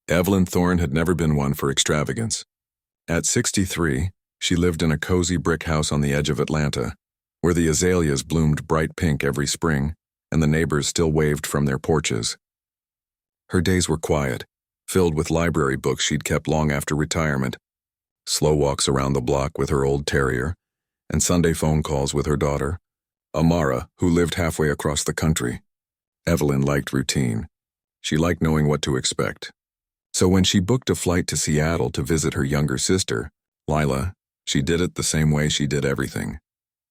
Evelyn Thorne had never been one for extravagance. At 63, she lived in a cozy brick house on the edge of Atlanta, where the azaleas bloomed bright pink every spring, and the neighbors still waved from their porches. Her days were quiet, filled with library books she'd kept long after retirement, slow walks around the block with her old terrier, and Sunday phone calls with her daughter, Amara, who lived halfway across the country. Evelyn liked routine. She liked knowing what to expect. So when she booked a flight to Seattle to visit her younger sister, Lila, she did it the same way she did everything.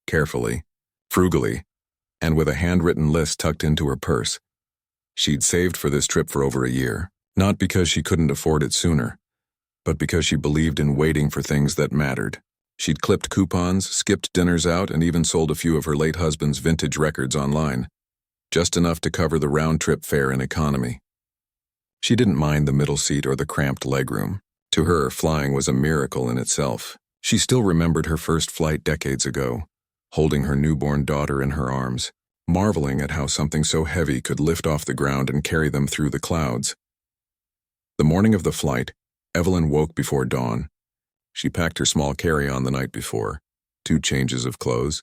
Carefully, frugally, and with a handwritten list tucked into her purse. She'd saved for this trip for over a year, not because she couldn't afford it sooner, but because she believed in waiting for things that mattered. She'd clipped coupons, skipped dinners out, and even sold a few of her late husband's vintage records online, just enough to cover the round-trip fare in economy. She didn't mind the middle seat or the cramped legroom. To her, flying was a miracle in itself. She still remembered her first flight decades ago, holding her newborn daughter in her arms, marveling at how something so heavy could lift off the ground and carry them through the clouds. The morning of the flight, Evelyn woke before dawn. She packed her small carry-on the night before, 2 changes of clothes,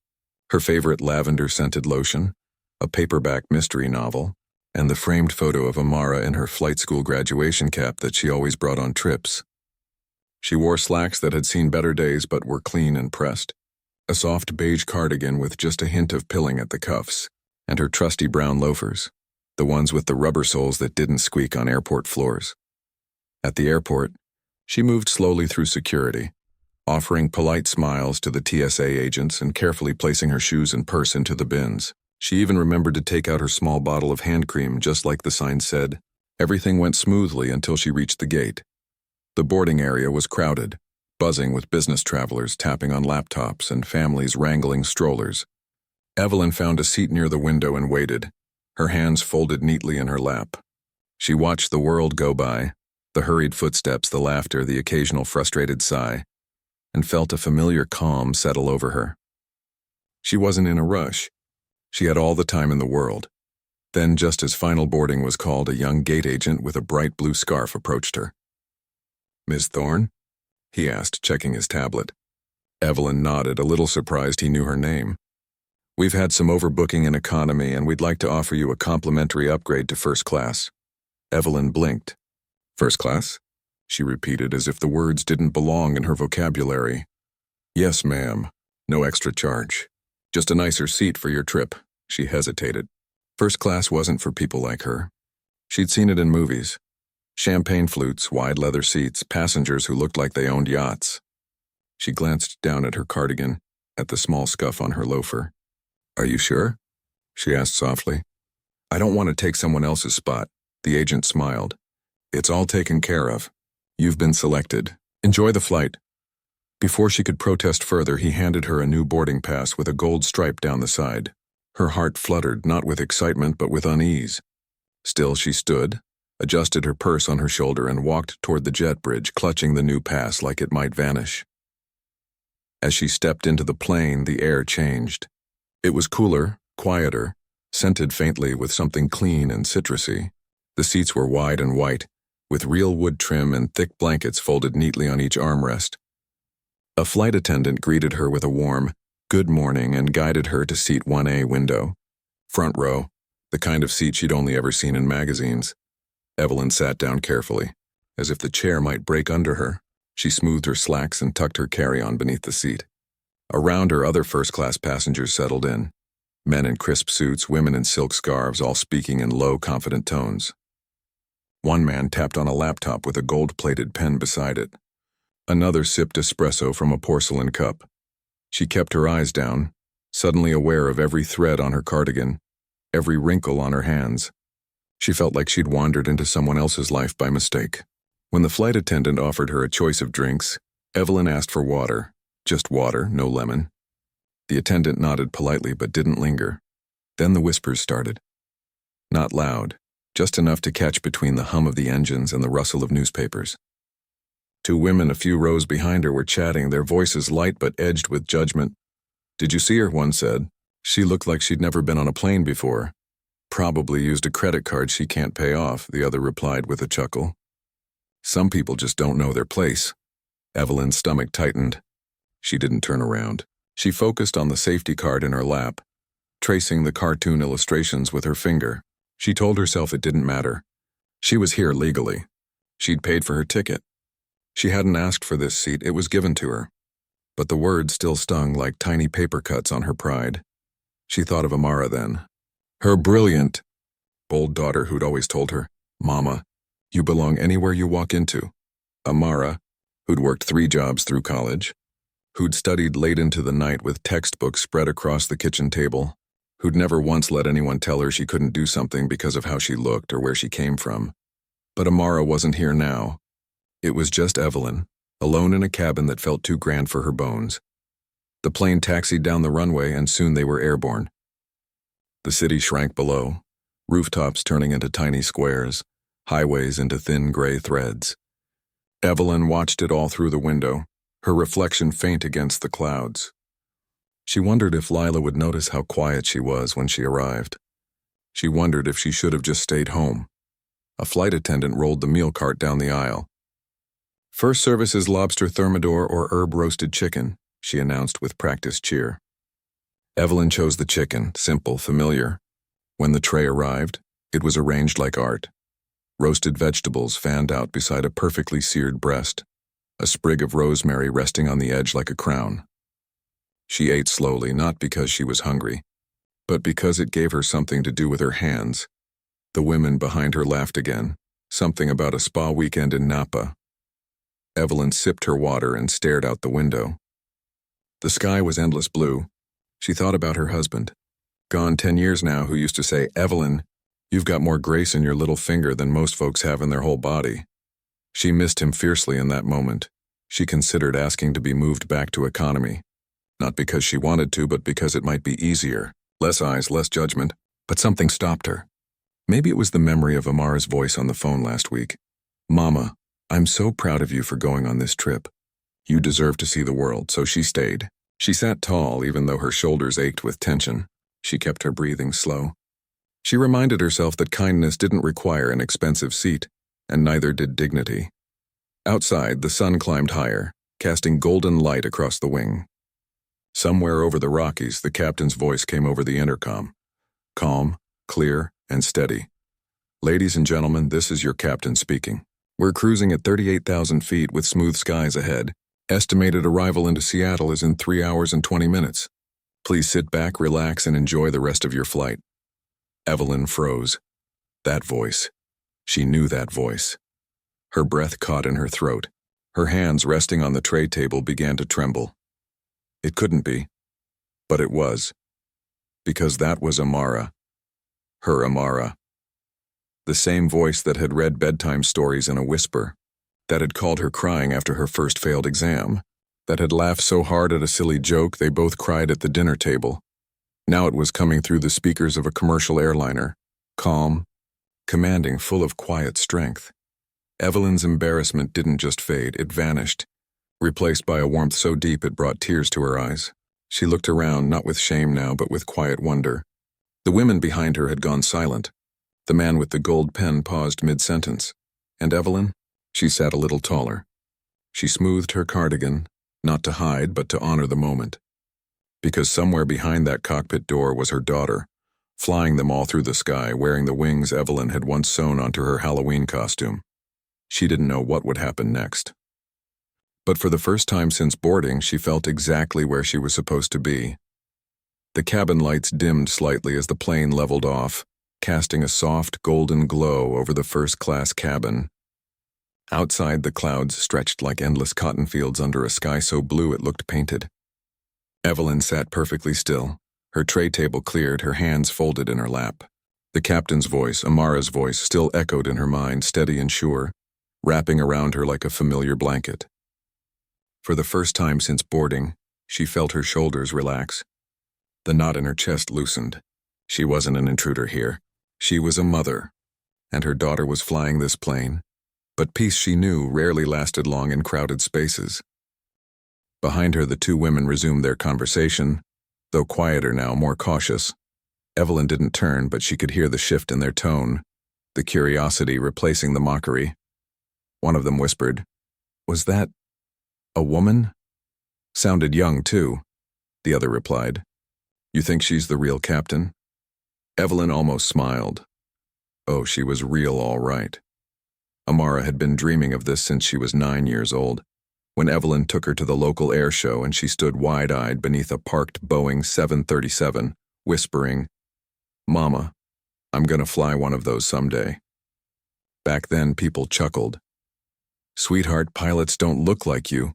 her favorite lavender-scented lotion, a paperback mystery novel, and the framed photo of Amara in her flight school graduation cap that she always brought on trips. She wore slacks that had seen better days but were clean and pressed, a soft beige cardigan with just a hint of pilling at the cuffs, and her trusty brown loafers, the ones with the rubber soles that didn't squeak on airport floors. At the airport, she moved slowly through security, offering polite smiles to the TSA agents and carefully placing her shoes and purse into the bins. She even remembered to take out her small bottle of hand cream just like the sign said. Everything went smoothly until she reached the gate. The boarding area was crowded, buzzing with business travelers tapping on laptops and families wrangling strollers. Evelyn found a seat near the window and waited, her hands folded neatly in her lap. She watched the world go by, the hurried footsteps, the laughter, the occasional frustrated sigh, and felt a familiar calm settle over her. She wasn't in a rush. She had all the time in the world. Then, just as final boarding was called, a young gate agent with a bright blue scarf approached her. "Miss Thorne?" he asked, checking his tablet. Evelyn nodded, a little surprised he knew her name. "We've had some overbooking in economy, and we'd like to offer you a complimentary upgrade to first class." Evelyn blinked. "First class?" she repeated, as if the words didn't belong in her vocabulary. "Yes, ma'am. No extra charge. Just a nicer seat for your trip." She hesitated. First class wasn't for people like her. She'd seen it in movies. Champagne flutes, wide leather seats, passengers who looked like they owned yachts. She glanced down at her cardigan, at the small scuff on her loafer. "Are you sure?" she asked softly. "I don't want to take someone else's spot." The agent smiled. "It's all taken care of. You've been selected. Enjoy the flight." Before she could protest further, he handed her a new boarding pass with a gold stripe down the side. Her heart fluttered, not with excitement but with unease. Still, she stood, adjusted her purse on her shoulder, and walked toward the jet bridge, clutching the new pass like it might vanish. As she stepped into the plane, the air changed. It was cooler, quieter, scented faintly with something clean and citrusy. The seats were wide and white, with real wood trim and thick blankets folded neatly on each armrest. A flight attendant greeted her with a warm, "Good morning," and guided her to seat 1A window. Front row, the kind of seat she'd only ever seen in magazines. Evelyn sat down carefully, as if the chair might break under her. She smoothed her slacks and tucked her carry-on beneath the seat. Around her, other first-class passengers settled in. Men in crisp suits, women in silk scarves, all speaking in low, confident tones. One man tapped on a laptop with a gold-plated pen beside it. Another sipped espresso from a porcelain cup. She kept her eyes down, suddenly aware of every thread on her cardigan, every wrinkle on her hands. She felt like she'd wandered into someone else's life by mistake. When the flight attendant offered her a choice of drinks, Evelyn asked for water. Just water, no lemon. The attendant nodded politely but didn't linger. Then the whispers started. Not loud, just enough to catch between the hum of the engines and the rustle of newspapers. 2 women a few rows behind her were chatting, their voices light but edged with judgment. "Did you see her?" one said. "She looked like she'd never been on a plane before." "Probably used a credit card she can't pay off," the other replied with a chuckle. Some people just don't know their place. Evelyn's stomach tightened. She didn't turn around. She focused on the safety card in her lap, tracing the cartoon illustrations with her finger. She told herself it didn't matter. She was here legally. She'd paid for her ticket. She hadn't asked for this seat, it was given to her. But the words still stung like tiny paper cuts on her pride. She thought of Amara then. Her brilliant, bold daughter who'd always told her, "Mama, you belong anywhere you walk into." Amara, who'd worked 3 jobs through college, who'd studied late into the night with textbooks spread across the kitchen table, who'd never once let anyone tell her she couldn't do something because of how she looked or where she came from. But Amara wasn't here now. It was just Evelyn, alone in a cabin that felt too grand for her bones. The plane taxied down the runway and soon they were airborne. The city shrank below, rooftops turning into tiny squares, highways into thin gray threads. Evelyn watched it all through the window, her reflection faint against the clouds. She wondered if Lila would notice how quiet she was when she arrived. She wondered if she should have just stayed home. A flight attendant rolled the meal cart down the aisle. "First service is lobster thermidor or herb-roasted chicken," she announced with practiced cheer. Evelyn chose the chicken, simple, familiar. When the tray arrived, it was arranged like art. Roasted vegetables fanned out beside a perfectly seared breast, a sprig of rosemary resting on the edge like a crown. She ate slowly, not because she was hungry, but because it gave her something to do with her hands. The women behind her laughed again, something about a spa weekend in Napa. Evelyn sipped her water and stared out the window. The sky was endless blue. She thought about her husband, gone 10 years now, who used to say, "Evelyn, you've got more grace in your little finger than most folks have in their whole body." She missed him fiercely in that moment. She considered asking to be moved back to economy. Not because she wanted to, but because it might be easier. Less eyes, less judgment. But something stopped her. Maybe it was the memory of Amara's voice on the phone last week. "Mama, I'm so proud of you for going on this trip. You deserve to see the world," so she stayed. She sat tall, even though her shoulders ached with tension. She kept her breathing slow. She reminded herself that kindness didn't require an expensive seat, and neither did dignity. Outside, the sun climbed higher, casting golden light across the wing. Somewhere over the Rockies, the captain's voice came over the intercom. Calm, clear, and steady. "Ladies and gentlemen, this is your captain speaking. We're cruising at 38,000 feet with smooth skies ahead. Estimated arrival into Seattle is in 3 hours and 20 minutes. Please sit back, relax, and enjoy the rest of your flight." Evelyn froze. That voice. She knew that voice. Her breath caught in her throat. Her hands resting on the tray table began to tremble. It couldn't be. But it was. Because that was Amara. Her Amara. The same voice that had read bedtime stories in a whisper, that had called her crying after her first failed exam, that had laughed so hard at a silly joke they both cried at the dinner table. Now it was coming through the speakers of a commercial airliner, calm, commanding, full of quiet strength. Evelyn's embarrassment didn't just fade, it vanished, replaced by a warmth so deep it brought tears to her eyes. She looked around, not with shame now, but with quiet wonder. The women behind her had gone silent. The man with the gold pen paused mid-sentence. And Evelyn? She sat a little taller. She smoothed her cardigan, not to hide, but to honor the moment. Because somewhere behind that cockpit door was her daughter, flying them all through the sky, wearing the wings Evelyn had once sewn onto her Halloween costume. She didn't know what would happen next. But for the first time since boarding, she felt exactly where she was supposed to be. The cabin lights dimmed slightly as the plane leveled off, casting a soft golden glow over the first-class cabin. Outside, the clouds stretched like endless cotton fields under a sky so blue it looked painted. Evelyn sat perfectly still, her tray table cleared, her hands folded in her lap. The captain's voice, Amara's voice, still echoed in her mind, steady and sure, wrapping around her like a familiar blanket. For the first time since boarding, she felt her shoulders relax. The knot in her chest loosened. She wasn't an intruder here. She was a mother, and her daughter was flying this plane. But peace, she knew, rarely lasted long in crowded spaces. Behind her, the two women resumed their conversation, though quieter now, more cautious. Evelyn didn't turn, but she could hear the shift in their tone, the curiosity replacing the mockery. One of them whispered. Was that a woman? Sounded young, too, the other replied. You think she's the real captain? Evelyn almost smiled. Oh, she was real all right. Amara had been dreaming of this since she was 9 years old, when Evelyn took her to the local air show and she stood wide-eyed beneath a parked Boeing 737, whispering, Mama, I'm gonna fly one of those someday. Back then, people chuckled. Sweetheart, pilots don't look like you,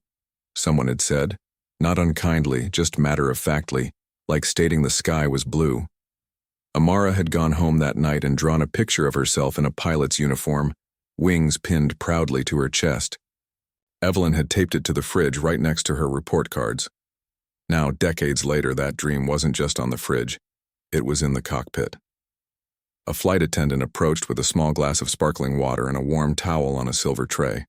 someone had said, not unkindly, just matter-of-factly, like stating the sky was blue. Amara had gone home that night and drawn a picture of herself in a pilot's uniform, wings pinned proudly to her chest. Evelyn had taped it to the fridge right next to her report cards. Now, decades later, that dream wasn't just on the fridge. It was in the cockpit. A flight attendant approached with a small glass of sparkling water and a warm towel on a silver tray.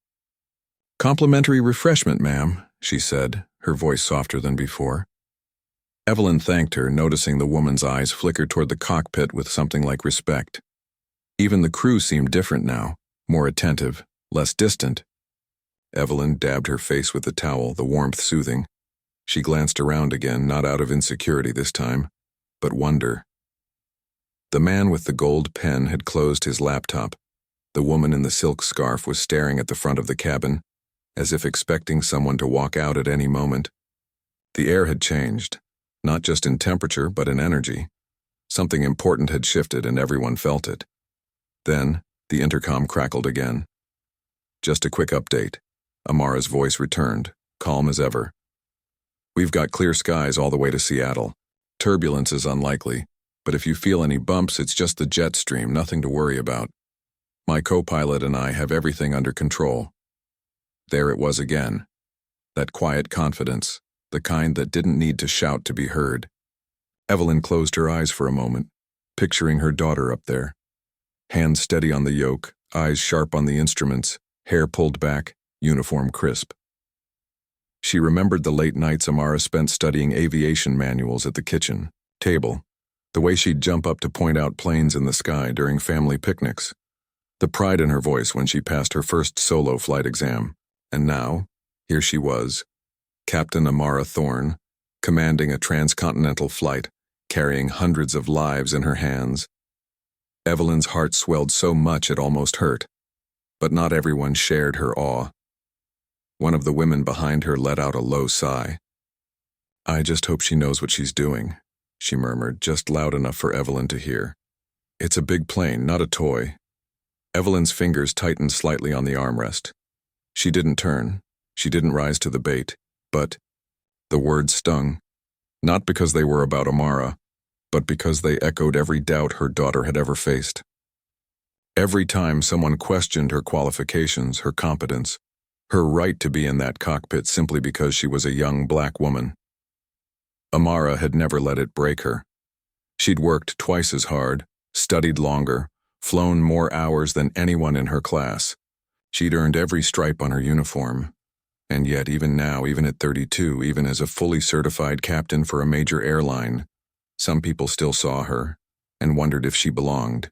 Complimentary refreshment, ma'am, she said, her voice softer than before. Evelyn thanked her, noticing the woman's eyes flicker toward the cockpit with something like respect. Even the crew seemed different now, more attentive, less distant. Evelyn dabbed her face with the towel, the warmth soothing. She glanced around again, not out of insecurity this time, but wonder. The man with the gold pen had closed his laptop. The woman in the silk scarf was staring at the front of the cabin, as if expecting someone to walk out at any moment. The air had changed, not just in temperature, but in energy. Something important had shifted and everyone felt it. Then, the intercom crackled again. Just a quick update. Amara's voice returned, calm as ever. We've got clear skies all the way to Seattle. Turbulence is unlikely, but if you feel any bumps, it's just the jet stream, nothing to worry about. My co-pilot and I have everything under control. There it was again. That quiet confidence, the kind that didn't need to shout to be heard. Evelyn closed her eyes for a moment, picturing her daughter up there. Hands steady on the yoke, eyes sharp on the instruments, hair pulled back, uniform crisp. She remembered the late nights Amara spent studying aviation manuals at the kitchen table, the way she'd jump up to point out planes in the sky during family picnics, the pride in her voice when she passed her first solo flight exam. And now, here she was, Captain Amara Thorne, commanding a transcontinental flight, carrying hundreds of lives in her hands. Evelyn's heart swelled so much it almost hurt, but not everyone shared her awe. One of the women behind her let out a low sigh. I just hope she knows what she's doing, she murmured, just loud enough for Evelyn to hear. It's a big plane, not a toy. Evelyn's fingers tightened slightly on the armrest. She didn't turn. She didn't rise to the bait, but the words stung, not because they were about Amara, but because they echoed every doubt her daughter had ever faced. Every time someone questioned her qualifications, her competence, her right to be in that cockpit simply because she was a young black woman. Amara had never let it break her. She'd worked twice as hard, studied longer, flown more hours than anyone in her class. She'd earned every stripe on her uniform. And yet, even now, even at 32, even as a fully certified captain for a major airline, some people still saw her and wondered if she belonged.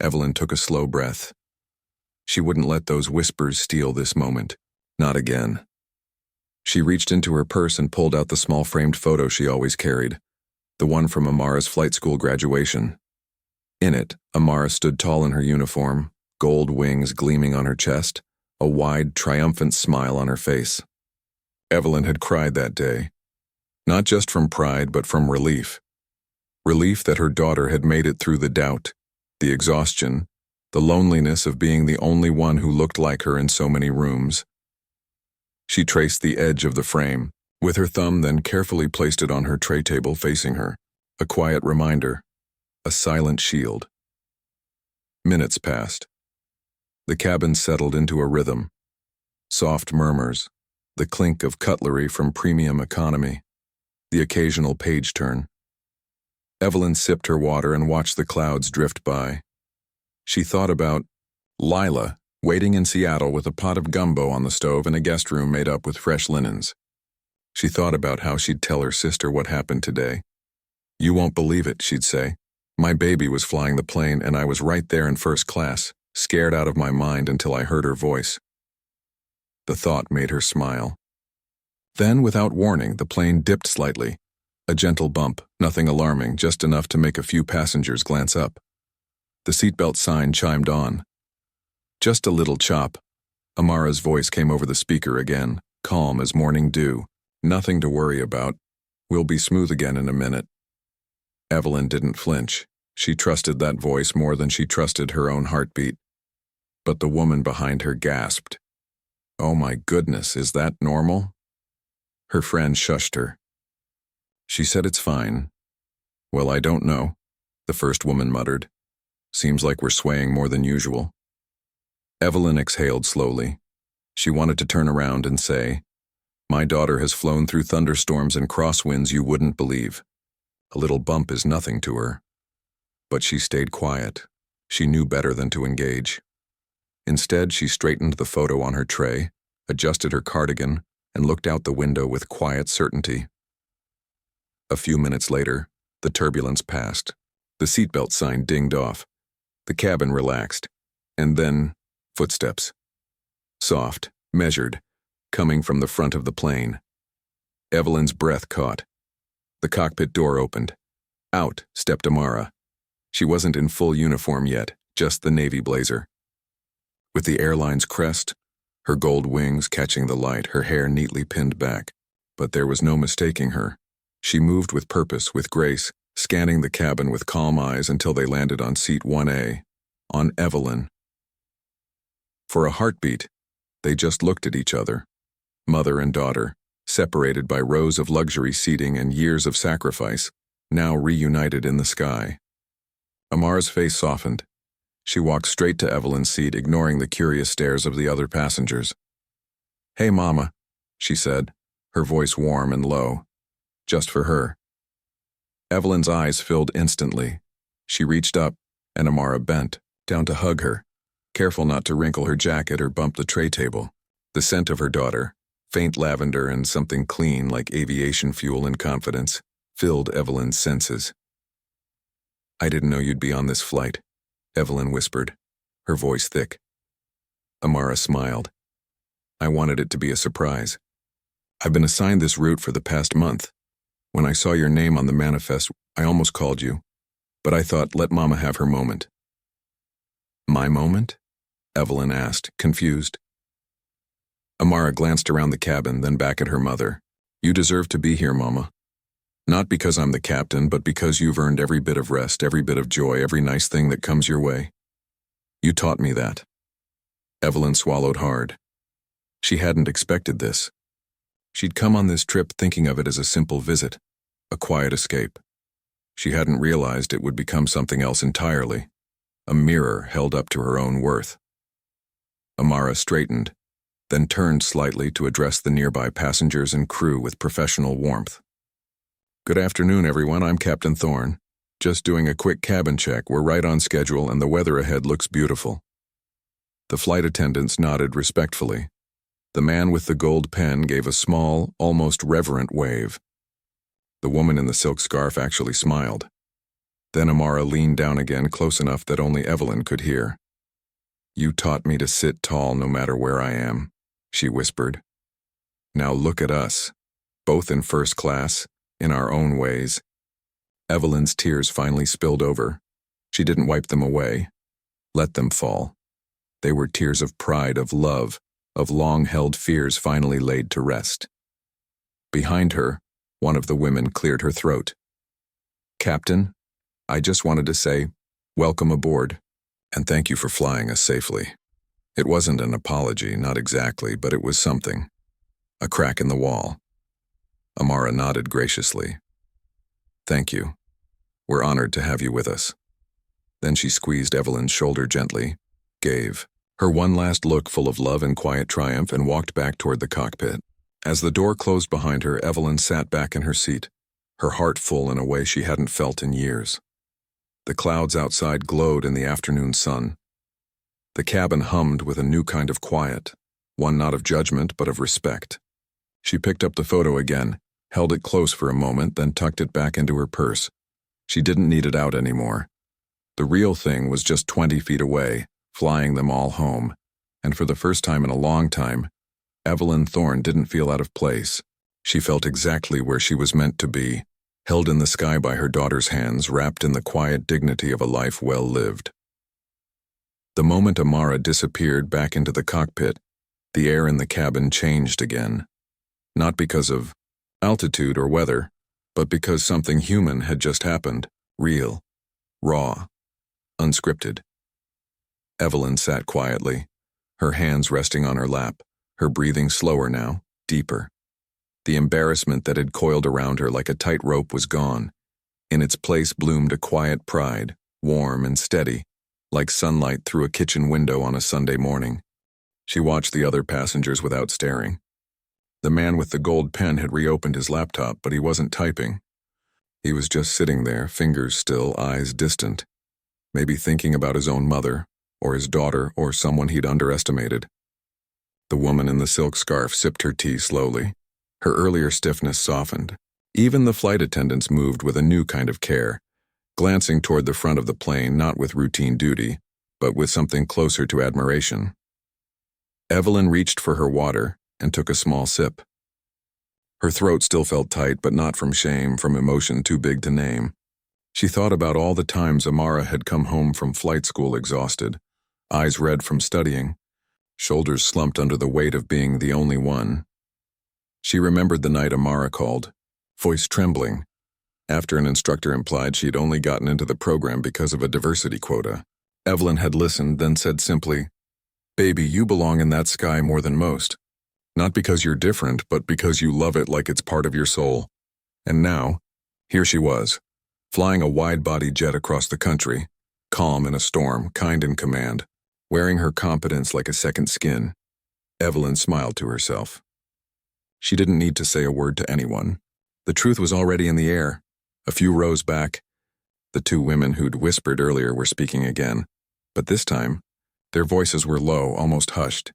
Evelyn took a slow breath. She wouldn't let those whispers steal this moment. Not again. She reached into her purse and pulled out the small framed photo she always carried, the one from Amara's flight school graduation. In it, Amara stood tall in her uniform, gold wings gleaming on her chest, a wide, triumphant smile on her face. Evelyn had cried that day, not just from pride but from relief. Relief that her daughter had made it through the doubt, the exhaustion, the loneliness of being the only one who looked like her in so many rooms. She traced the edge of the frame with her thumb, then carefully placed it on her tray table facing her, a quiet reminder, a silent shield. Minutes passed. The cabin settled into a rhythm. Soft murmurs, the clink of cutlery from premium economy, the occasional page turn. Evelyn sipped her water and watched the clouds drift by. She thought about Lila, waiting in Seattle with a pot of gumbo on the stove and a guest room made up with fresh linens. She thought about how she'd tell her sister what happened today. You won't believe it, she'd say. My baby was flying the plane and I was right there in first class. scared out of my mind until I heard her voice. The thought made her smile. Then, without warning, the plane dipped slightly. A gentle bump, nothing alarming, just enough to make a few passengers glance up. The seatbelt sign chimed on. Just a little chop. Amara's voice came over the speaker again, calm as morning dew. Nothing to worry about. We'll be smooth again in a minute. Evelyn didn't flinch. She trusted that voice more than she trusted her own heartbeat. But the woman behind her gasped. Oh my goodness, is that normal? Her friend shushed her. She said it's fine. Well, I don't know, the first woman muttered. Seems like we're swaying more than usual. Evelyn exhaled slowly. She wanted to turn around and say, my daughter has flown through thunderstorms and crosswinds you wouldn't believe. A little bump is nothing to her. But she stayed quiet. She knew better than to engage. Instead, she straightened the photo on her tray, adjusted her cardigan, and looked out the window with quiet certainty. A few minutes later, the turbulence passed. The seatbelt sign dinged off. The cabin relaxed. And then, footsteps. Soft, measured, coming from the front of the plane. Evelyn's breath caught. The cockpit door opened. Out stepped Amara. She wasn't in full uniform yet, just the navy blazer. With the airline's crest, her gold wings catching the light, her hair neatly pinned back. But there was no mistaking her. She moved with purpose, with grace, scanning the cabin with calm eyes until they landed on seat 1A, on Evelyn. For a heartbeat, they just looked at each other, mother and daughter, separated by rows of luxury seating and years of sacrifice, now reunited in the sky. Amara's face softened. She walked straight to Evelyn's seat, ignoring the curious stares of the other passengers. Hey, Mama, she said, her voice warm and low. Just for her. Evelyn's eyes filled instantly. She reached up, and Amara bent, down to hug her, careful not to wrinkle her jacket or bump the tray table. The scent of her daughter, faint lavender and something clean like aviation fuel and confidence, filled Evelyn's senses. I didn't know you'd be on this flight, Evelyn whispered, her voice thick. Amara smiled. I wanted it to be a surprise. I've been assigned this route for the past month. When I saw your name on the manifest, I almost called you, but I thought, let Mama have her moment. My moment? Evelyn asked, confused. Amara glanced around the cabin, then back at her mother. You deserve to be here, Mama. Not because I'm the captain, but because you've earned every bit of rest, every bit of joy, every nice thing that comes your way. You taught me that. Evelyn swallowed hard. She hadn't expected this. She'd come on this trip thinking of it as a simple visit, a quiet escape. She hadn't realized it would become something else entirely, a mirror held up to her own worth. Amara straightened, then turned slightly to address the nearby passengers and crew with professional warmth. Good afternoon, everyone. I'm Captain Thorne. Just doing a quick cabin check. We're right on schedule and the weather ahead looks beautiful. The flight attendants nodded respectfully. The man with the gold pen gave a small, almost reverent wave. The woman in the silk scarf actually smiled. Then Amara leaned down again, close enough that only Evelyn could hear. You taught me to sit tall no matter where I am, she whispered. Now look at us, both in first class, in our own ways. Evelyn's tears finally spilled over. She didn't wipe them away. Let them fall. They were tears of pride, of love, of long-held fears finally laid to rest. Behind her, one of the women cleared her throat. Captain, I just wanted to say, welcome aboard, and thank you for flying us safely. It wasn't an apology, not exactly, but it was something. A crack in the wall. Amara nodded graciously. Thank you. We're honored to have you with us. Then she squeezed Evelyn's shoulder gently, gave her one last look full of love and quiet triumph, and walked back toward the cockpit. As the door closed behind her, Evelyn sat back in her seat, her heart full in a way she hadn't felt in years. The clouds outside glowed in the afternoon sun. The cabin hummed with a new kind of quiet, one not of judgment but of respect. She picked up the photo again, held it close for a moment, then tucked it back into her purse. She didn't need it out anymore. The real thing was just 20 feet away, flying them all home, and for the first time in a long time, Evelyn Thorne didn't feel out of place. She felt exactly where she was meant to be, held in the sky by her daughter's hands, wrapped in the quiet dignity of a life well lived. The moment Amara disappeared back into the cockpit, the air in the cabin changed again. Not because of altitude or weather, but because something human had just happened, real, raw, unscripted. Evelyn sat quietly, her hands resting on her lap, her breathing slower now, deeper. The embarrassment that had coiled around her like a tight rope was gone. In its place bloomed a quiet pride, warm and steady, like sunlight through a kitchen window on a Sunday morning. She watched the other passengers without staring. The man with the gold pen had reopened his laptop, but he wasn't typing. He was just sitting there, fingers still, eyes distant, maybe thinking about his own mother, or his daughter, or someone he'd underestimated. The woman in the silk scarf sipped her tea slowly. Her earlier stiffness softened. Even the flight attendants moved with a new kind of care, glancing toward the front of the plane not with routine duty, but with something closer to admiration. Evelyn reached for her water and took a small sip. Her throat still felt tight, but not from shame, from emotion too big to name. She thought about all the times Amara had come home from flight school exhausted, eyes red from studying, shoulders slumped under the weight of being the only one. She remembered the night Amara called, voice trembling, after an instructor implied she'd only gotten into the program because of a diversity quota. Evelyn had listened, then said simply, "Baby, you belong in that sky more than most. Not because you're different, but because you love it like it's part of your soul." And now, here she was, flying a wide-body jet across the country, calm in a storm, kind in command, wearing her competence like a second skin. Evelyn smiled to herself. She didn't need to say a word to anyone. The truth was already in the air. A few rows back, the two women who'd whispered earlier were speaking again, but this time, their voices were low, almost hushed.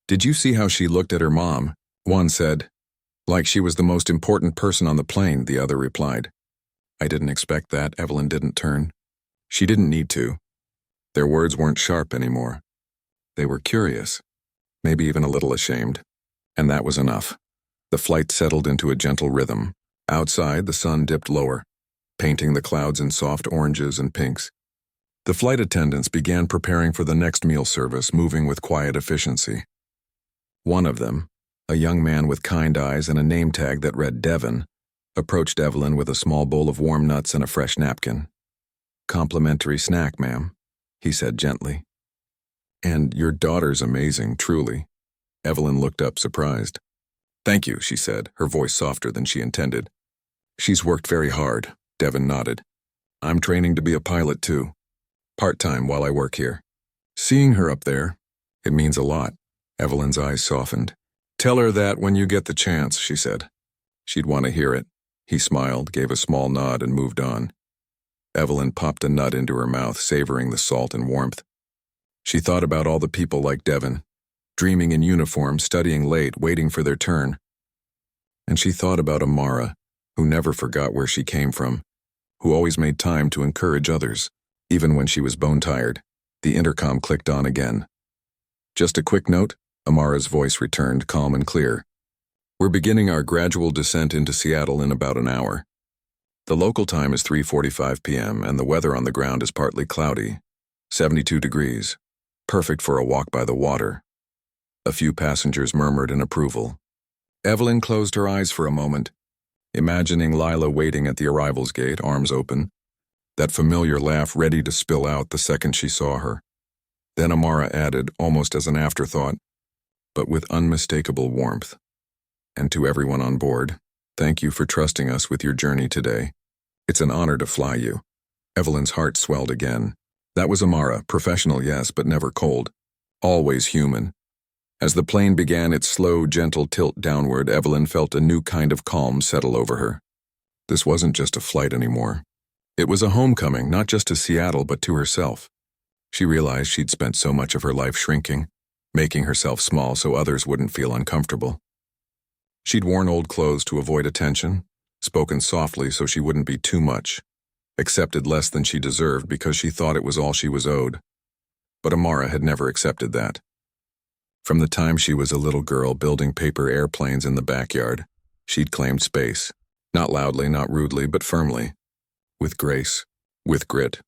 "Did you see how she looked at her mom?" One said. "Like she was the most important person on the plane," the other replied. "I didn't expect that." Evelyn didn't turn. She didn't need to. Their words weren't sharp anymore. They were curious, maybe even a little ashamed, and that was enough. The flight settled into a gentle rhythm. Outside, the sun dipped lower, painting the clouds in soft oranges and pinks. The flight attendants began preparing for the next meal service, moving with quiet efficiency. One of them, a young man with kind eyes and a name tag that read Devon, approached Evelyn with a small bowl of warm nuts and a fresh napkin. "Complimentary snack, ma'am," he said gently. "And your daughter's amazing, truly." Evelyn looked up, surprised. "Thank you," she said, her voice softer than she intended. "She's worked very hard," Devon nodded. "I'm training to be a pilot, too. Part-time while I work here. Seeing her up there, it means a lot." Evelyn's eyes softened. "Tell her that when you get the chance," she said. She'd want to hear it. He smiled, gave a small nod, and moved on. Evelyn popped a nut into her mouth, savoring the salt and warmth. She thought about all the people like Devon, dreaming in uniform, studying late, waiting for their turn. And she thought about Amara, who never forgot where she came from, who always made time to encourage others, even when she was bone-tired. The intercom clicked on again. "Just a quick note," Amara's voice returned, calm and clear. "We're beginning our gradual descent into Seattle in about an hour. The local time is 3:45 p.m., and the weather on the ground is partly cloudy, 72 degrees, perfect for a walk by the water." A few passengers murmured in approval. Evelyn closed her eyes for a moment, imagining Lila waiting at the arrivals gate, arms open, that familiar laugh ready to spill out the second she saw her. Then Amara added, almost as an afterthought, but with unmistakable warmth, "And to everyone on board, thank you for trusting us with your journey today. It's an honor to fly you." Evelyn's heart swelled again. That was Amara, professional, yes, but never cold. Always human. As the plane began its slow, gentle tilt downward, Evelyn felt a new kind of calm settle over her. This wasn't just a flight anymore. It was a homecoming, not just to Seattle, but to herself. She realized she'd spent so much of her life shrinking, making herself small so others wouldn't feel uncomfortable. She'd worn old clothes to avoid attention, spoken softly so she wouldn't be too much, accepted less than she deserved because she thought it was all she was owed. But Amara had never accepted that. From the time she was a little girl building paper airplanes in the backyard, she'd claimed space. Not loudly, not rudely, but firmly. With grace. With grit.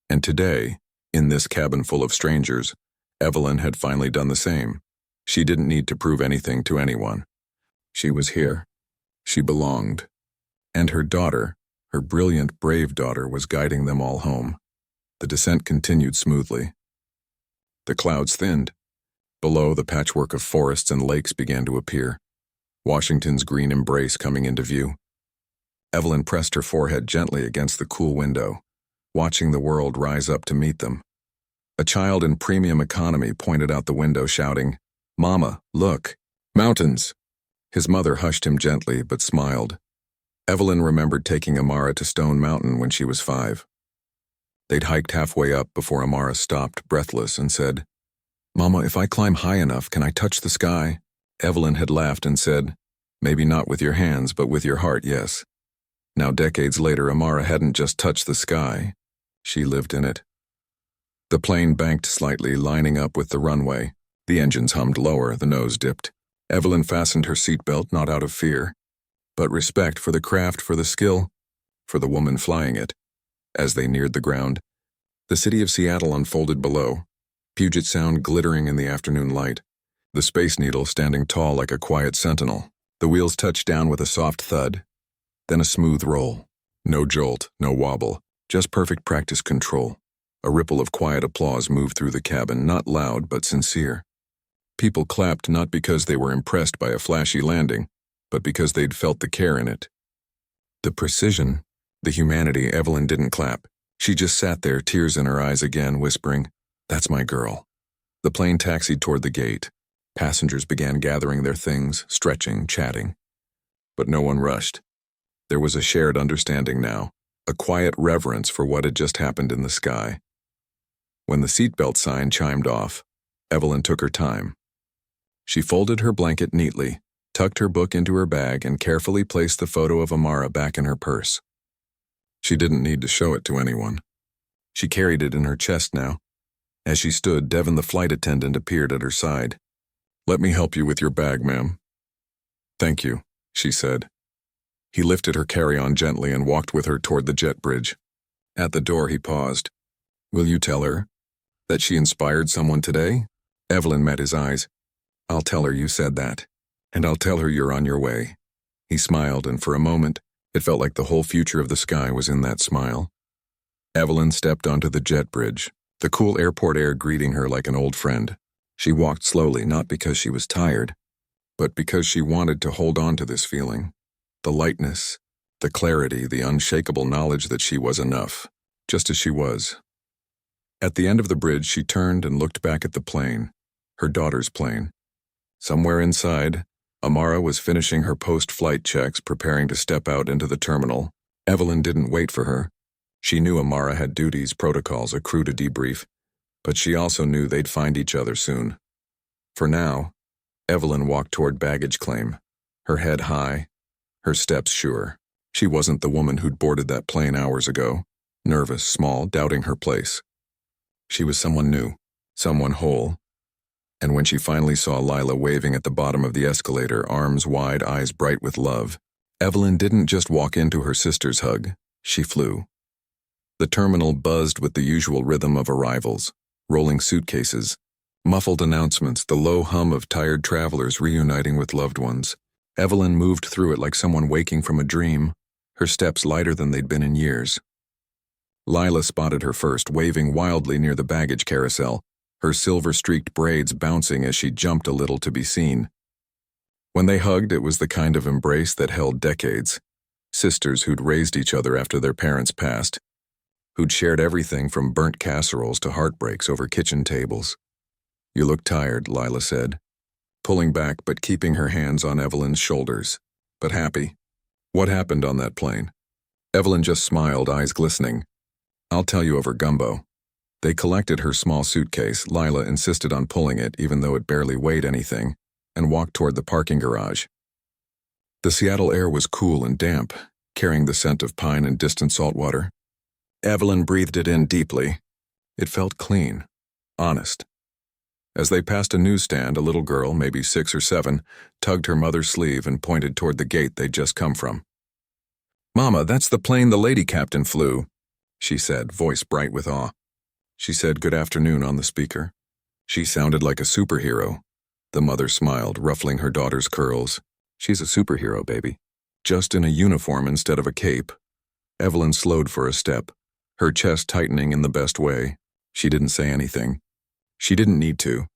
And today, in this cabin full of strangers, Evelyn had finally done the same. She didn't need to prove anything to anyone. She was here. She belonged. And her daughter, her brilliant, brave daughter, was guiding them all home. The descent continued smoothly. The clouds thinned. Below, the patchwork of forests and lakes began to appear, Washington's green embrace coming into view. Evelyn pressed her forehead gently against the cool window, watching the world rise up to meet them. A child in premium economy pointed out the window, shouting, "Mama, look! Mountains!" His mother hushed him gently, but smiled. Evelyn remembered taking Amara to Stone Mountain when she was 5. They'd hiked halfway up before Amara stopped, breathless, and said, "Mama, if I climb high enough, can I touch the sky?" Evelyn had laughed and said, "Maybe not with your hands, but with your heart, yes." Now, decades later, Amara hadn't just touched the sky. She lived in it. The plane banked slightly, lining up with the runway. The engines hummed lower, the nose dipped. Evelyn fastened her seatbelt, not out of fear, but respect for the craft, for the skill, for the woman flying it. As they neared the ground, the city of Seattle unfolded below, Puget Sound glittering in the afternoon light, the Space Needle standing tall like a quiet sentinel. The wheels touched down with a soft thud, then a smooth roll. No jolt, no wobble, just perfect practice control. A ripple of quiet applause moved through the cabin, not loud but sincere. People clapped not because they were impressed by a flashy landing, but because they'd felt the care in it. The precision, the humanity. Evelyn didn't clap. She just sat there, tears in her eyes again, whispering, "That's my girl." The plane taxied toward the gate. Passengers began gathering their things, stretching, chatting. But no one rushed. There was a shared understanding now, a quiet reverence for what had just happened in the sky. When the seatbelt sign chimed off, Evelyn took her time. She folded her blanket neatly, tucked her book into her bag, and carefully placed the photo of Amara back in her purse. She didn't need to show it to anyone. She carried it in her chest now. As she stood, Devin, the flight attendant, appeared at her side. "Let me help you with your bag, ma'am." "Thank you," she said. He lifted her carry-on gently and walked with her toward the jet bridge. At the door, he paused. "Will you tell her that she inspired someone today?" Evelyn met his eyes. "I'll tell her you said that, and I'll tell her you're on your way." He smiled, and for a moment, it felt like the whole future of the sky was in that smile. Evelyn stepped onto the jet bridge, the cool airport air greeting her like an old friend. She walked slowly, not because she was tired, but because she wanted to hold on to this feeling. The lightness, the clarity, the unshakable knowledge that she was enough, just as she was. At the end of the bridge, she turned and looked back at the plane, her daughter's plane. Somewhere inside, Amara was finishing her post-flight checks, preparing to step out into the terminal. Evelyn didn't wait for her. She knew Amara had duties, protocols, a crew to debrief, but she also knew they'd find each other soon. For now, Evelyn walked toward baggage claim, her head high, her steps sure. She wasn't the woman who'd boarded that plane hours ago, nervous, small, doubting her place. She was someone new, someone whole. And when she finally saw Lila waving at the bottom of the escalator, arms wide, eyes bright with love, Evelyn didn't just walk into her sister's hug, she flew. The terminal buzzed with the usual rhythm of arrivals, rolling suitcases, muffled announcements, the low hum of tired travelers reuniting with loved ones. Evelyn moved through it like someone waking from a dream, her steps lighter than they'd been in years. Lila spotted her first, waving wildly near the baggage carousel, her silver-streaked braids bouncing as she jumped a little to be seen. When they hugged, it was the kind of embrace that held decades. Sisters who'd raised each other after their parents passed, who'd shared everything from burnt casseroles to heartbreaks over kitchen tables. "You look tired," Lila said, pulling back but keeping her hands on Evelyn's shoulders, but happy. "What happened on that plane?" Evelyn just smiled, eyes glistening. "I'll tell you over gumbo." They collected her small suitcase. Lila insisted on pulling it, even though it barely weighed anything, and walked toward the parking garage. The Seattle air was cool and damp, carrying the scent of pine and distant saltwater. Evelyn breathed it in deeply. It felt clean. Honest. As they passed a newsstand, a little girl, maybe 6 or 7, tugged her mother's sleeve and pointed toward the gate they'd just come from. "Mama, that's the plane the lady captain flew," she said, voice bright with awe. She said good afternoon on the speaker. She sounded like a superhero. The mother smiled, ruffling her daughter's curls. "She's a superhero, baby. Just in a uniform instead of a cape." Evelyn slowed for a step, her chest tightening in the best way. She didn't say anything. She didn't need to.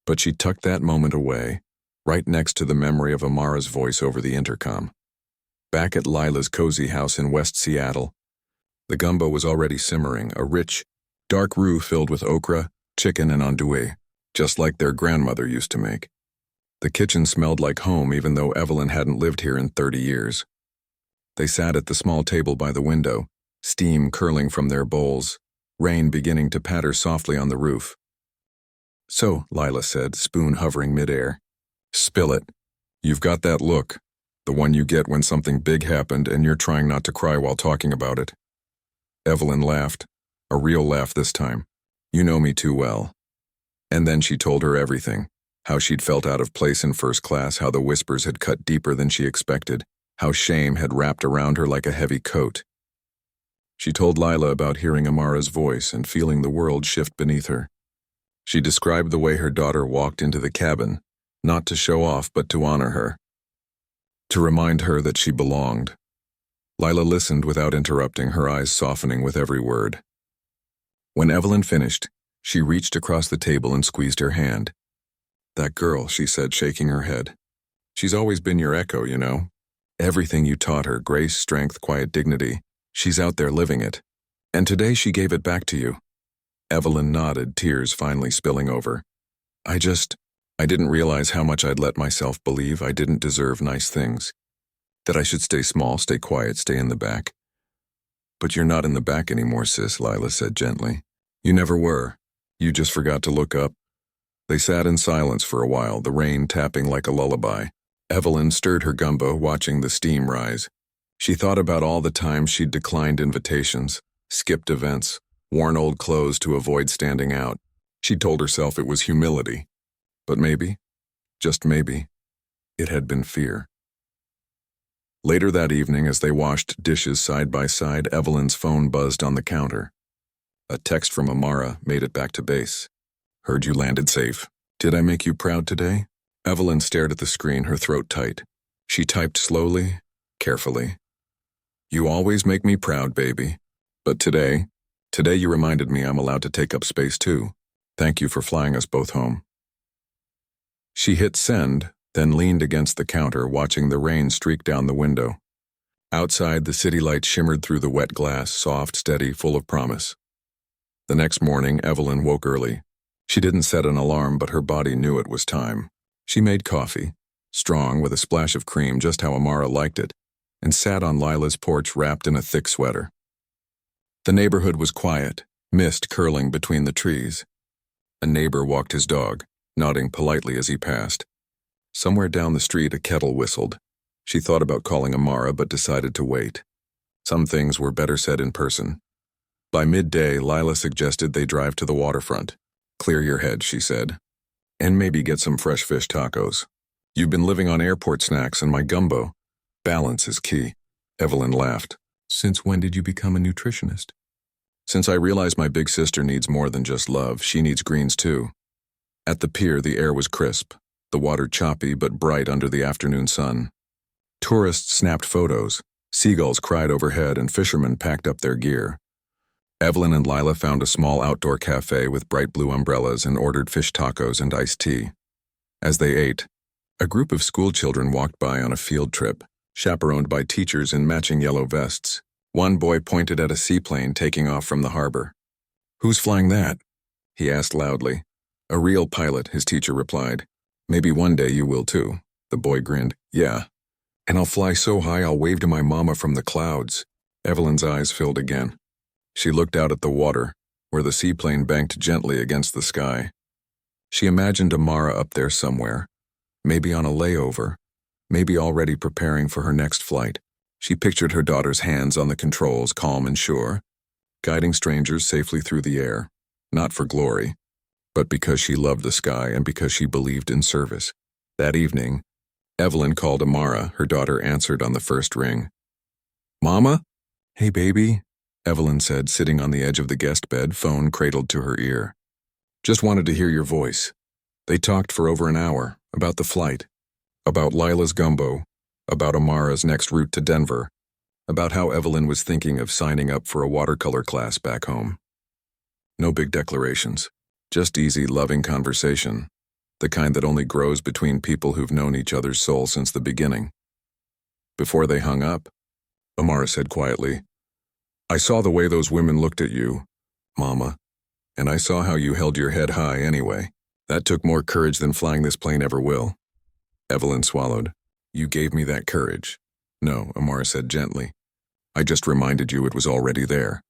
But she tucked that moment away, right next to the memory of Amara's voice over the intercom. Back at Lila's cozy house in West Seattle, the gumbo was already simmering, a rich, dark roux filled with okra, chicken, and andouille, just like their grandmother used to make. The kitchen smelled like home even though Evelyn hadn't lived here in 30 years. They sat at the small table by the window, steam curling from their bowls, rain beginning to patter softly on the roof. "So," Lila said, spoon hovering midair. "Spill it. You've got that look, the one you get when something big happened and you're trying not to cry while talking about it." Evelyn laughed, a real laugh this time. "You know me too well." And then she told her everything, how she'd felt out of place in first class, how the whispers had cut deeper than she expected, how shame had wrapped around her like a heavy coat. She told Lila about hearing Amara's voice and feeling the world shift beneath her. She described the way her daughter walked into the cabin, not to show off but to honor her, to remind her that she belonged. Lila listened without interrupting, her eyes softening with every word. When Evelyn finished, she reached across the table and squeezed her hand. "That girl," she said, shaking her head. "She's always been your echo, you know. Everything you taught her, grace, strength, quiet dignity, she's out there living it. And today she gave it back to you." Evelyn nodded, tears finally spilling over. I didn't realize how much I'd let myself believe I didn't deserve nice things. That I should stay small, stay quiet, stay in the back." "But you're not in the back anymore, sis," Lila said gently. "You never were. You just forgot to look up." They sat in silence for a while, the rain tapping like a lullaby. Evelyn stirred her gumbo, watching the steam rise. She thought about all the times she'd declined invitations, skipped events, worn old clothes to avoid standing out. She told herself it was humility. But maybe, just maybe, it had been fear. Later that evening, as they washed dishes side by side, Evelyn's phone buzzed on the counter. A text from Amara made it back to base. "Heard you landed safe. Did I make you proud today?" Evelyn stared at the screen, her throat tight. She typed slowly, carefully. "You always make me proud, baby. But today you reminded me I'm allowed to take up space too. Thank you for flying us both home." She hit send, then leaned against the counter, watching the rain streak down the window. Outside, the city light shimmered through the wet glass, soft, steady, full of promise. The next morning, Evelyn woke early. She didn't set an alarm, but her body knew it was time. She made coffee, strong with a splash of cream, just how Amara liked it, and sat on Lila's porch wrapped in a thick sweater. The neighborhood was quiet, mist curling between the trees. A neighbor walked his dog, nodding politely as he passed. Somewhere down the street, a kettle whistled. She thought about calling Amara, but decided to wait. Some things were better said in person. By midday, Lila suggested they drive to the waterfront. "Clear your head," she said. "And maybe get some fresh fish tacos. You've been living on airport snacks and my gumbo. Balance is key." Evelyn laughed. "Since when did you become a nutritionist?" "Since I realized my big sister needs more than just love, she needs greens too." At the pier, the air was crisp, the water choppy but bright under the afternoon sun. Tourists snapped photos, seagulls cried overhead, and fishermen packed up their gear. Evelyn and Lila found a small outdoor cafe with bright blue umbrellas and ordered fish tacos and iced tea. As they ate, a group of schoolchildren walked by on a field trip, chaperoned by teachers in matching yellow vests. One boy pointed at a seaplane taking off from the harbor. "Who's flying that?" he asked loudly. "A real pilot," his teacher replied. "Maybe one day you will too." The boy grinned. "Yeah. And I'll fly so high I'll wave to my mama from the clouds." Evelyn's eyes filled again. She looked out at the water, where the seaplane banked gently against the sky. She imagined Amara up there somewhere, maybe on a layover, maybe already preparing for her next flight. She pictured her daughter's hands on the controls, calm and sure, guiding strangers safely through the air, not for glory, but because she loved the sky and because she believed in service. That evening, Evelyn called Amara. Her daughter answered on the first ring. "Mama?" "Hey, baby," Evelyn said, sitting on the edge of the guest bed, phone cradled to her ear. "Just wanted to hear your voice." They talked for over an hour, about the flight, about Lila's gumbo, about Amara's next route to Denver, about how Evelyn was thinking of signing up for a watercolor class back home. No big declarations, just easy, loving conversation, the kind that only grows between people who've known each other's soul since the beginning. Before they hung up, Amara said quietly, "I saw the way those women looked at you, Mama, and I saw how you held your head high anyway. That took more courage than flying this plane ever will." Evelyn swallowed. "You gave me that courage." "No," Amara said gently. "I just reminded you it was already there."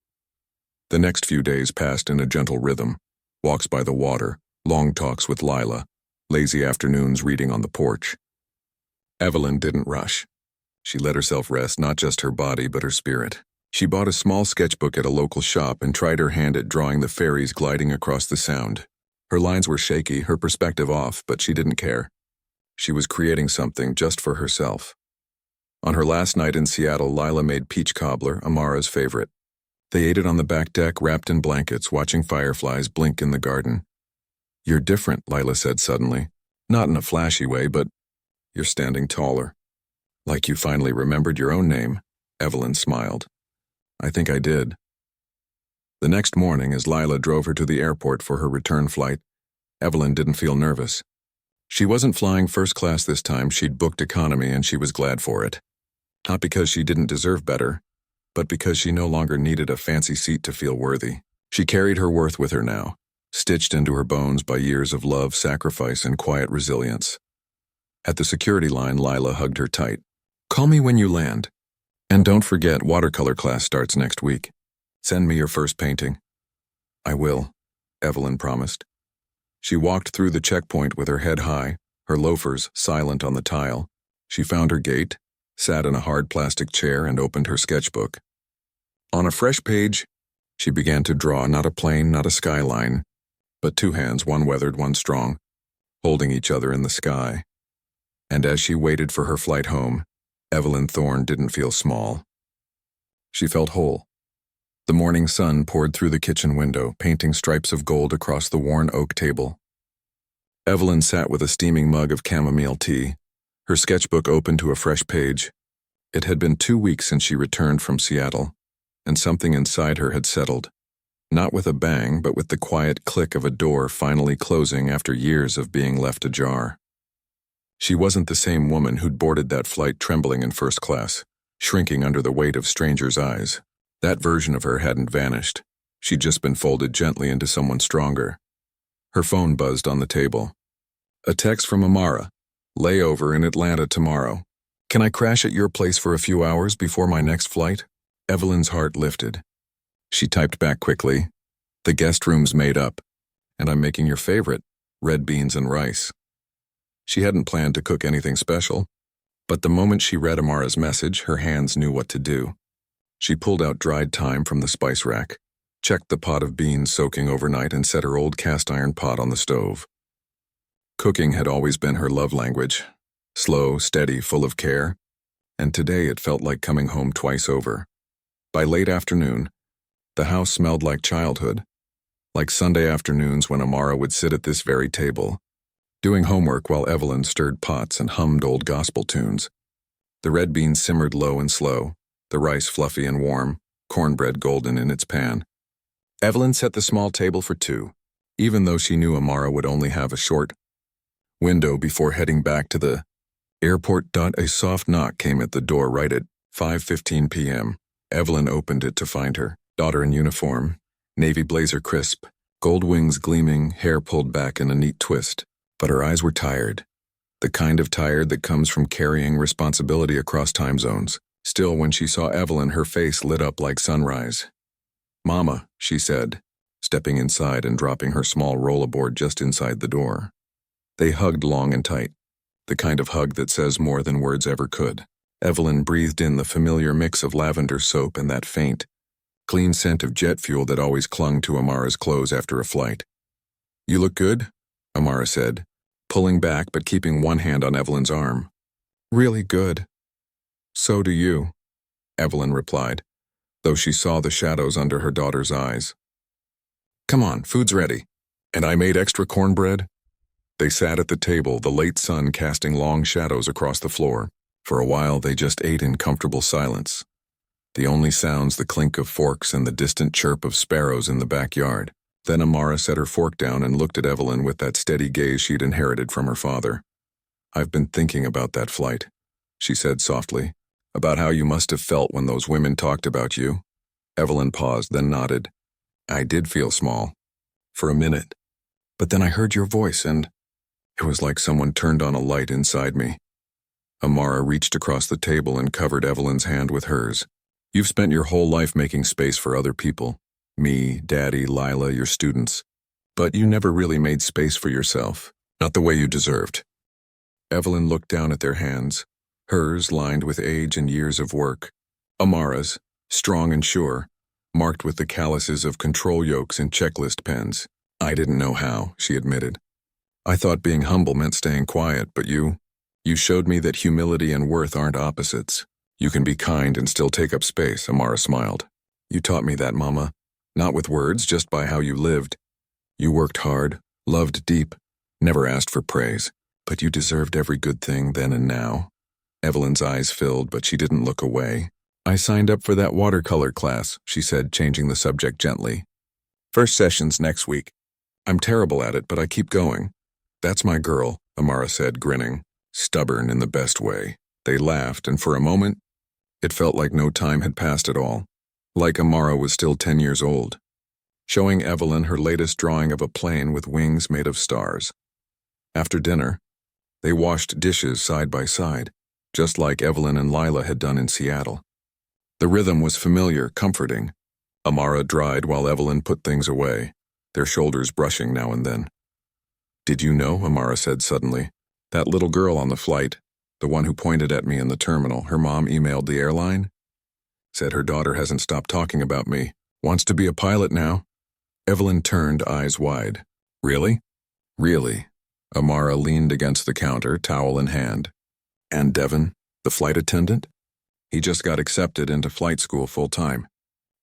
The next few days passed in a gentle rhythm. Walks by the water, long talks with Lila, lazy afternoons reading on the porch. Evelyn didn't rush. She let herself rest, not just her body but her spirit. She bought a small sketchbook at a local shop and tried her hand at drawing the ferries gliding across the Sound. Her lines were shaky, her perspective off, but she didn't care. She was creating something just for herself. On her last night in Seattle, Lila made peach cobbler, Amara's favorite. They ate it on the back deck, wrapped in blankets, watching fireflies blink in the garden. "You're different," Lila said suddenly. "Not in a flashy way, but you're standing taller." "Like you finally remembered your own name," Evelyn smiled. "I think I did." The next morning, as Lila drove her to the airport for her return flight, Evelyn didn't feel nervous. She wasn't flying first class this time. She'd booked economy, and she was glad for it. Not because she didn't deserve better, but because she no longer needed a fancy seat to feel worthy. She carried her worth with her now, stitched into her bones by years of love, sacrifice, and quiet resilience. At the security line, Lila hugged her tight. "Call me when you land. And don't forget, watercolor class starts next week. Send me your first painting." "I will," Evelyn promised. She walked through the checkpoint with her head high, her loafers silent on the tile. She found her gate, sat in a hard plastic chair, and opened her sketchbook. On a fresh page, she began to draw not a plane, not a skyline, but two hands, one weathered, one strong, holding each other in the sky. And as she waited for her flight home, Evelyn Thorne didn't feel small. She felt whole. The morning sun poured through the kitchen window, painting stripes of gold across the worn oak table. Evelyn sat with a steaming mug of chamomile tea, her sketchbook open to a fresh page. It had been 2 weeks since she returned from Seattle, and something inside her had settled, not with a bang, but with the quiet click of a door finally closing after years of being left ajar. She wasn't the same woman who'd boarded that flight trembling in first class, shrinking under the weight of strangers' eyes. That version of her hadn't vanished. She'd just been folded gently into someone stronger. Her phone buzzed on the table. A text from Amara. "Layover in Atlanta tomorrow. Can I crash at your place for a few hours before my next flight?" Evelyn's heart lifted. She typed back quickly. "The guest room's made up, and I'm making your favorite, red beans and rice." She hadn't planned to cook anything special, but the moment she read Amara's message, her hands knew what to do. She pulled out dried thyme from the spice rack, checked the pot of beans soaking overnight, and set her old cast-iron pot on the stove. Cooking had always been her love language, slow, steady, full of care, and today it felt like coming home twice over. By late afternoon, the house smelled like childhood, like Sunday afternoons when Amara would sit at this very table, doing homework while Evelyn stirred pots and hummed old gospel tunes. The red beans simmered low and slow, the rice fluffy and warm, cornbread golden in its pan. Evelyn set the small table for two, even though she knew Amara would only have a short window before heading back to the airport. A soft knock came at the door right at 5:15 p.m. Evelyn opened it to find her daughter in uniform, navy blazer crisp, gold wings gleaming, hair pulled back in a neat twist. But her eyes were tired, the kind of tired that comes from carrying responsibility across time zones. Still, when she saw Evelyn, her face lit up like sunrise. "Mama," she said, stepping inside and dropping her small rollerboard just inside the door. They hugged long and tight, the kind of hug that says more than words ever could. Evelyn breathed in the familiar mix of lavender soap and that faint, clean scent of jet fuel that always clung to Amara's clothes after a flight. You look good, Amara said, pulling back but keeping one hand on Evelyn's arm. Really good. So do you, Evelyn replied, though she saw the shadows under her daughter's eyes. Come on, food's ready. And I made extra cornbread. They sat at the table, the late sun casting long shadows across the floor. For a while, they just ate in comfortable silence. The only sounds the clink of forks and the distant chirp of sparrows in the backyard. Then Amara set her fork down and looked at Evelyn with that steady gaze she'd inherited from her father. I've been thinking about that flight, she said softly, about how you must have felt when those women talked about you. Evelyn paused, then nodded. I did feel small. For a minute. But then I heard your voice and it was like someone turned on a light inside me. Amara reached across the table and covered Evelyn's hand with hers. You've spent your whole life making space for other people. Me, Daddy, Lila, your students. But you never really made space for yourself. Not the way you deserved. Evelyn looked down at their hands, hers lined with age and years of work. Amara's, strong and sure, marked with the calluses of control yokes and checklist pens. I didn't know how, she admitted. I thought being humble meant staying quiet, but you showed me that humility and worth aren't opposites. You can be kind and still take up space, Amara smiled. You taught me that, Mama. Not with words, just by how you lived. You worked hard, loved deep, never asked for praise, but you deserved every good thing then and now. Evelyn's eyes filled, but she didn't look away. I signed up for that watercolor class, she said, changing the subject gently. First session's next week. I'm terrible at it, but I keep going. That's my girl, Amara said, grinning, stubborn in the best way. They laughed, and for a moment, it felt like no time had passed at all. Like Amara was still 10 years old, showing Evelyn her latest drawing of a plane with wings made of stars. After dinner, they washed dishes side by side, just like Evelyn and Lila had done in Seattle. The rhythm was familiar, comforting. Amara dried while Evelyn put things away, their shoulders brushing now and then. Did you know, Amara said suddenly, that little girl on the flight, the one who pointed at me in the terminal, her mom emailed the airline? Said her daughter hasn't stopped talking about me. Wants to be a pilot now. Evelyn turned, eyes wide. Really? Really. Amara leaned against the counter, towel in hand. And Devon, the flight attendant? He just got accepted into flight school full-time.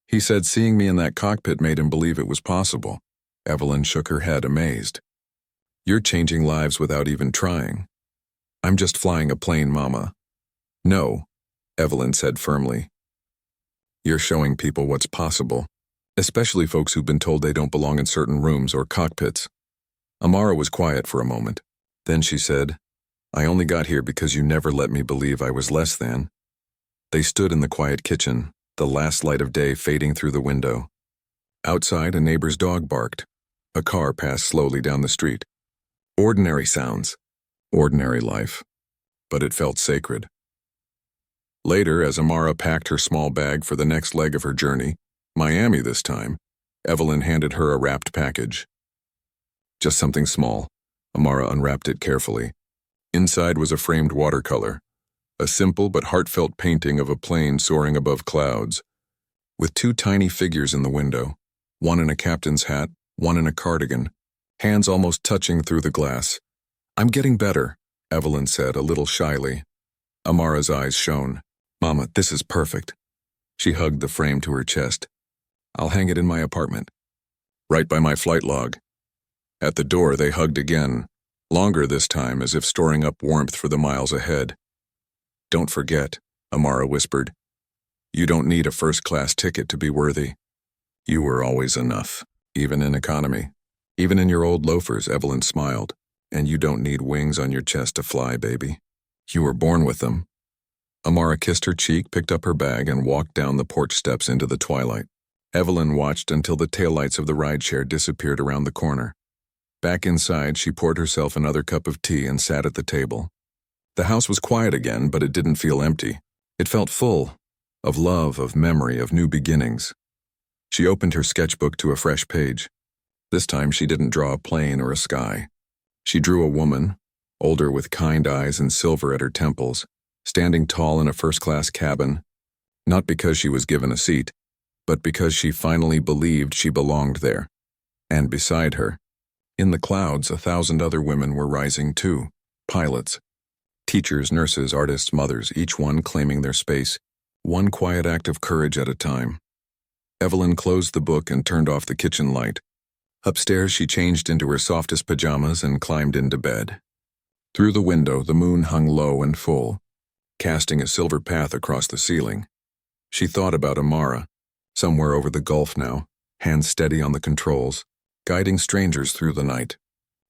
He said seeing me in that cockpit made him believe it was possible. Evelyn shook her head, amazed. You're changing lives without even trying. I'm just flying a plane, Mama. No, Evelyn said firmly. You're showing people what's possible, especially folks who've been told they don't belong in certain rooms or cockpits. Amara was quiet for a moment. Then she said, I only got here because you never let me believe I was less than. They stood in the quiet kitchen, the last light of day fading through the window. Outside, a neighbor's dog barked. A car passed slowly down the street. Ordinary sounds. Ordinary life. But it felt sacred. Later, as Amara packed her small bag for the next leg of her journey, Miami this time, Evelyn handed her a wrapped package. Just something small. Amara unwrapped it carefully. Inside was a framed watercolor, a simple but heartfelt painting of a plane soaring above clouds, with two tiny figures in the window, one in a captain's hat, one in a cardigan, hands almost touching through the glass. I'm getting better, Evelyn said a little shyly. Amara's eyes shone. Mama, this is perfect. She hugged the frame to her chest. I'll hang it in my apartment. Right by my flight log. At the door, they hugged again, longer this time, as if storing up warmth for the miles ahead. Don't forget, Amara whispered. You don't need a first-class ticket to be worthy. You were always enough, even in economy. Even in your old loafers, Evelyn smiled. And you don't need wings on your chest to fly, baby. You were born with them. Amara kissed her cheek, picked up her bag, and walked down the porch steps into the twilight. Evelyn watched until the taillights of the rideshare disappeared around the corner. Back inside, she poured herself another cup of tea and sat at the table. The house was quiet again, but it didn't feel empty. It felt full, of love, of memory, of new beginnings. She opened her sketchbook to a fresh page. This time she didn't draw a plane or a sky. She drew a woman, older with kind eyes and silver at her temples, standing tall in a first-class cabin, not because she was given a seat, but because she finally believed she belonged there. And beside her, In the clouds, 1,000 other women were rising too. Pilots, teachers, nurses, artists, mothers, each one claiming their space, one quiet act of courage at a time. Evelyn closed the book and turned off the kitchen light. Upstairs, she changed into her softest pajamas and climbed into bed. Through the window, the moon hung low and full, casting a silver path across the ceiling. She thought about Amara, somewhere over the gulf now, hands steady on the controls, guiding strangers through the night.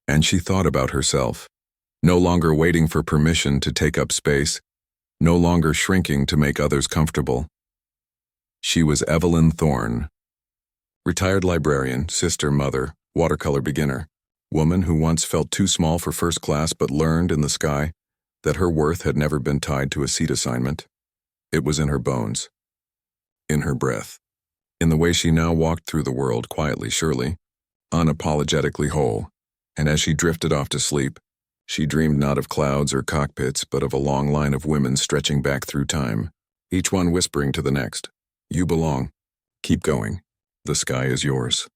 And she thought about herself, no longer waiting for permission to take up space, no longer shrinking to make others comfortable. She was Evelyn Thorne. Retired librarian, sister, mother, watercolor beginner, woman who once felt too small for first class but learned in the sky that her worth had never been tied to a seat assignment. It was in her bones, in her breath, in the way she now walked through the world quietly, surely, unapologetically whole. And as she drifted off to sleep, she dreamed not of clouds or cockpits, but of a long line of women stretching back through time, each one whispering to the next, "You belong. Keep going. The sky is yours."